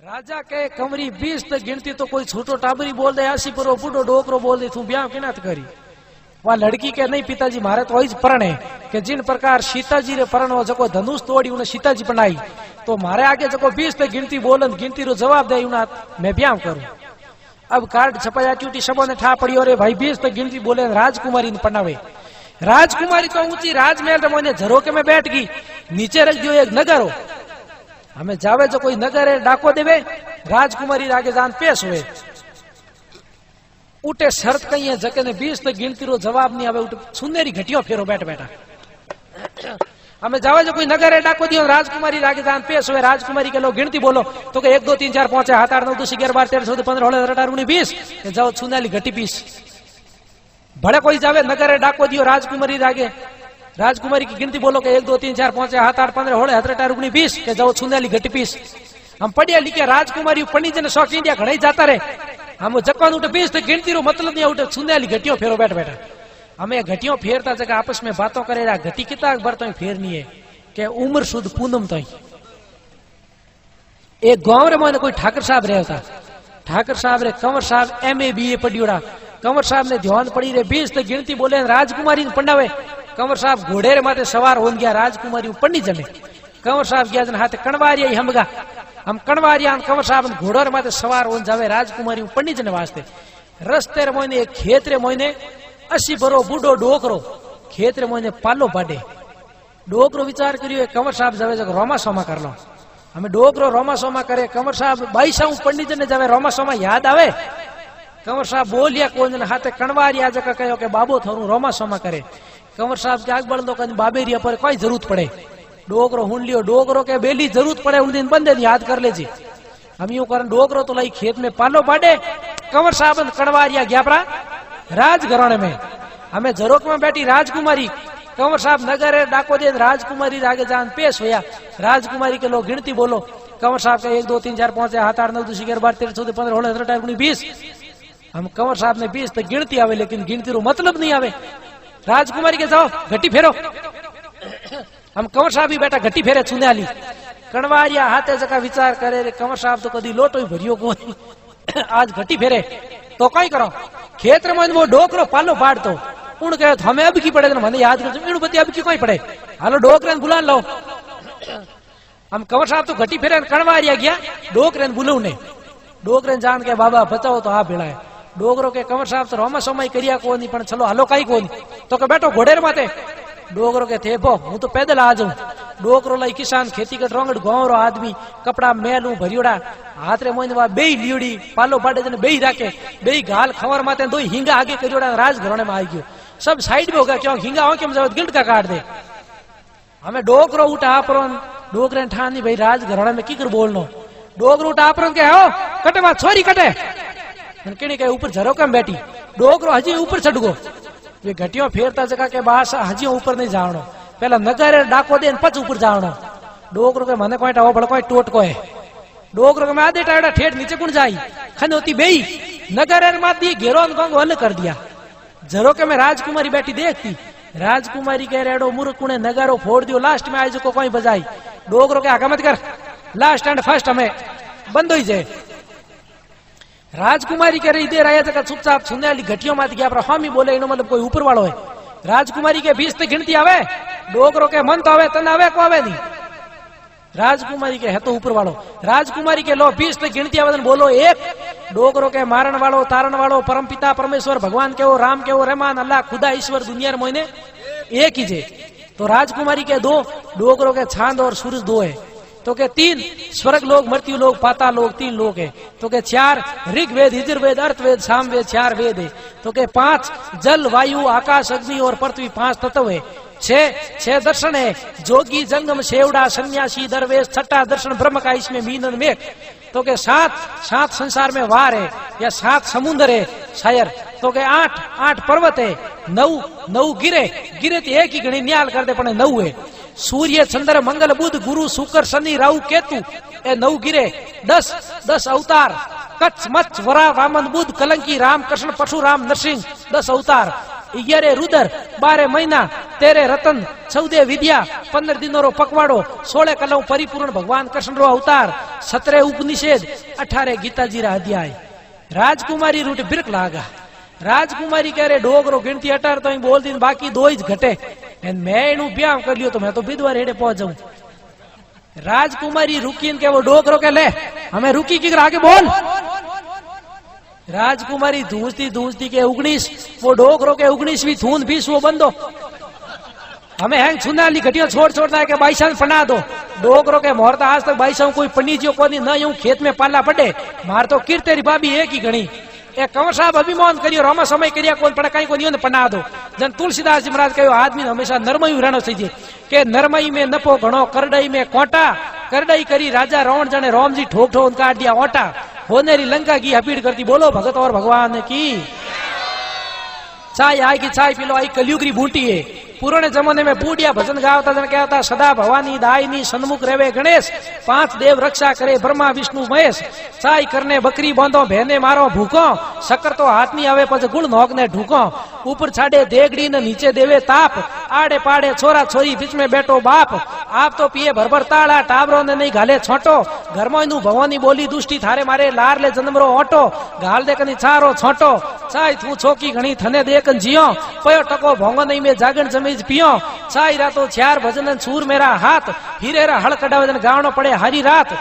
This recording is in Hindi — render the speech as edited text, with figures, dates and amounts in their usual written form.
राजा के कंवरी 20 तक गिनती तो कोई छोटो टाबरी बोल दे 80 पर बूढ़ो डोकरो बोल दे तू ब्याह के नाथ करी। वहां लड़की के नहीं पिताजी मारे तो वही परण है कि जिन प्रकार सीताजी रे परण जको धनुष तोड़ी उन्हें सीताजी बनाई तो मारे आगे जको 20 तक गिनती बोलन गिनती रो जवाब दे उना मैं ब्याह करूं। अब कार्ड छपाया ट्यूटी सबों ने ठा पड़ी और भाई 20 तक गिनती बोले राजकुमारी ने पनावे। राजकुमारी तो ऊंची राजमहल रे मोने झरोके में बैठ गई। नीचे रख दियो एक नगर हो हमें जावे जो कोई नगर है डाको देवे राजकुमारी आगे जान पेश हुए उठे शर्त कही है जके ने 20 तक गिनती रो जवाब नहीं आवे उठे सुनेरी घटियो फेरो बैठ बैठा हमें जावे जो कोई नगर है डाको दियो राजकुमारी आगे जान पेश हुए। राजकुमारी के लोग गिनती बोलो तो के 1 2 3 4 5 7 8 9 10 11 12 13 14 15 16 17 18 19 20 जाओ सुनेली घटी पीस भले कोई जावे नगर है डाको दियो राजकुमारी आगे राजकुमारी की गिनती बोलो के 1 2 3 4 5 7 8 15 16 17 18 19 के जाओ सुनेली घटी पीस। हम पढ़िया लिखे राजकुमारी पढ़ी जने शौक इंडिया घड़े जाता रहे हम जक्का उठे 20 तक गिनती रो मतलब नहीं उठे सुनेली घटियों फेरो बैठ बैठा हमें घटियों फेरता जगह आपस में बातों करे घटी कितना भर तो फेरनी है के उम्र शुद्ध पूनम तो एक गांव रे मैंने कोई ठाकर साहब रहे था। ठाकर साहब रे कंवर साहब MA BA पढ़ियोड़ा कंवर साहब ने ध्यान पड़ी रे 20 तक गिनती बोले राजकुमारी पंडावे कंवर साहब घोड़े रे माथे सवार हो गया राजकुमारी पढ़नी जने कंवर साहब गया जन हाथ कणवारिया हमगा हम कणवारिया कंवर साहब घोड़ो रे माथे सवार हो जावे राजकुमारी पढ़नी जने वास्ते रस्ते रे मोने एक खेत रे मोने 80 बरो बूढ़ो डोकरो खेत रे मोने पालो बाडे डोकरो विचार करियो कंवर साहब जावे जग रोमा सोमा कर लो हमें डोकरो रोमा सोमा करे कंवर साहब 22 पढ़नी जने जावे रोमा सोमा याद आवे कंवर साहब बोलिया कोन हाथे कणवारिया जग कहो के बाबो थोरू रोमा सोमा करे कंवर साहब के आग बढ़ो कहीं बाबेरिया पर कोई जरूरत पड़े डोकरो हुन लियो डोकरो के बेली जरूरत पड़े उन दिन बंदे याद कर ले जी हम यूं कर डोकरो तो लाई खेत में पालो बाडे कंवर साहब कणवारिया गया परा राजघराने में हमें झरोक में बैठी राजकुमारी कंवर साहब नगर डाको दे राजकुमारी आगे जान पेश होया। राजकुमारी के लोग गिनती बोलो कंवर साहब का 1 2 3 4 5 7 8 9 10 11 12 13 14 15 16 17 18 19 20 हम कंवर साहब ने 20 तक गिनती आवे लेकिन गिनती रो मतलब नहीं आवे। राजकुमारी के जाओ घटी फेरो हम कंवर साहब भी बैठा घटी फेरे छूने आली कणवारिया हाथे जका विचार करे रे कंवर साहब तो कदी लोटो ही भरियो को आज घटी फेरे तो कई करो खेत में वो डोकरो पालो बाढ़ तो उन कहे हमें अब की पड़े मैंने याद कर इन बती अब की कोई पड़े हालो डोकरे बुला लो हम कंवर साहब तो घटी फेरे कणवारिया गया डोकरे बुलाऊ ने डोकरे जान के बाबा बचाओ तो आप भेड़ा है डोकरो के कंवर साहब तो रोमा सोमा करिया को नहीं चलो हालो कई को तो के बैठो घोड़े माथे डोकरो के थे पो हूं तो पैदल आ जाऊं डोकरो लाई किसान खेती के रोंगड़ गांव रो आदमी कपड़ा मेलू भरियोड़ा हाथ रे मोइन वा बेई लियोड़ी पालो बाडे जने बेई राखे बेई गाल खवर माते दो हिंगा आगे करियोड़ा राज घराने में आ गयो सब साइड में होगा क्यों हिंगा हो के मजावत गिल्ट का काट दे हमें डोकरो उठा आपरन डोकरे ठानी भाई राज घराने में की कर बोलनो डोकरो उठा आपरन के हो कटे मा छोरी कटे केनी के ऊपर झरोका में बैठी डोकरो हजी ऊपर चढ़ गो वे घटियों फेरता जगह के बास हजी ऊपर नहीं जावनो पहला नगर डाको दे पच ऊपर जावनो डोकरो के मने कोई टाओ बड़ कोई टोट को है डोकरो के मैं आधे टाइडा ठेठ नीचे कुण जाई खने होती बेई नगर मात दी घेरो गंग वन कर दिया झरोके में राजकुमारी बैठी देखती राजकुमारी कह रेडो मूर्ख कुणे नगारो फोड़ दियो लास्ट में आज को कोई बजाई डोकरो के आगा मत कर लास्ट एंड फर्स्ट हमें बंद हो जाए। राजकुमारी कह रही देर आया जगह चुपचाप सुनने वाली घटियों मात गया हामी बोले इनो मतलब कोई ऊपर वालों है। राजकुमारी के 20 तक गिनती आवे डोकरो के मन तो आवे तन आवे को आवे नहीं राजकुमारी के है तो ऊपर वालों राजकुमारी के लो 20 तक गिनती आवे बोलो एक डोकरो के मारण वालों तारण वालों परम पिता परमेश्वर भगवान के वो राम के वो रहमान अल्लाह खुदा ईश्वर दुनिया मोइने एक ही जे तो राजकुमारी के 2 डोकरो के चांद और सूरज 2 है तो के 3 स्वर्ग लोग मृत्यु लोग पाताल लोग 3 लोग है तो के 4 ऋग्वेद यजुर्वेद अर्थवेद सामवेद 4 वेद है तो के 5 जल वायु आकाश अग्नि और पृथ्वी 5 तत्व है 6 दर्शन है जोगी जंगम शेवड़ा सन्यासी दरवेश 6 दर्शन ब्रह्म का इसमें मीनन मेघ तो के 7 संसार में वार है या 7 समुद्र है शायर तो के 8 पर्वत है 9 गिरे तो एक ही गणी न्याल कर दे पड़े 9 है सूर्य चंद्र मंगल बुध गुरु शुक्र शनि राहु केतु ए 9 गिरे 10 अवतार कच्छ मच्छ वरा वामन बुध कलंकी राम कृष्ण परशुराम नरसिंह 10 अवतार 11 रुदर 12 महीना 13 रतन 14 विद्या 15 दिनों रो पकवाड़ो 16 कलौ परिपूर्ण भगवान कृष्ण रो अवतार 17 उपनिषेध 18 गीताजी रा अध्याय राजकुमारी रूट बिरक लागा राजकुमारी कह रहे डोगरो गिनती 18 तो बोल दिन बाकी 2 ही घटे मैं एनु ब्याह कर लियो तो मैं तो विधवा रेड़े पहुंच जाऊं राजकुमारी रुकी के वो डोगरो के ले हमें रुकी की आगे बोल राजकुमारी धूंसती के 19 वो डोगरो के 19वीं थून 20 वो बंदो हमें हैंग सुनाली घटिया छोड़ना है कि बाईसा पना दो डोगरो के मोहरता आज तक बाईसा कोई पन्नी को न यूं खेत में पाला पड़े मार तो किर तेरी भाभी एक ही गणी एक कंवर साहब अभिमान करियो रोमा समय करिया कोई पड़ा कहीं को नहीं पना दो जन तुलसीदास जी महाराज कहो आदमी हमेशा नरमयू रहना चाहिए के नरमई में नपो घणो करडई में कोटा करडई करी राजा रावण जने राम जी ठोक ठोक काट दिया ओटा होनेरी लंका की अपील करती बोलो भगत और भगवान की चाय आई की चाय पी लो आई कलयुग री बूटी है पुराने जमाने में बूढ़िया भजन गावता जन कहता सदा भवानी दायनी सन्मुख रेवे गणेश 5 देव रक्षा करे ब्रह्मा विष्णु महेश चाय करने बकरी बांधो भेने मारो भूखो शक्कर तो हाथ नहीं आवे पछ गुण नोक ने ढूको ऊपर छाड़े देगड़ी ने नीचे देवे ताप आड़े पाड़े छोरा छोरी बीच में बैठो बाप आप तो पिए भरभर ताड़ा टाबरो ने नहीं घाले छोटो घर में भवानी बोली दुष्टी थारे मारे लार ले जन्मरो ओटो घाल दे कनी छारो छोटो चाय तू छोकी घणी थने देखन जियो पयो टको भोंगो नहीं में जागन जमीज पियो चाय रातो 4 भजन सूर मेरा हाथ हीरेरा हड़ कडावे गावनो पड़े हरी रात।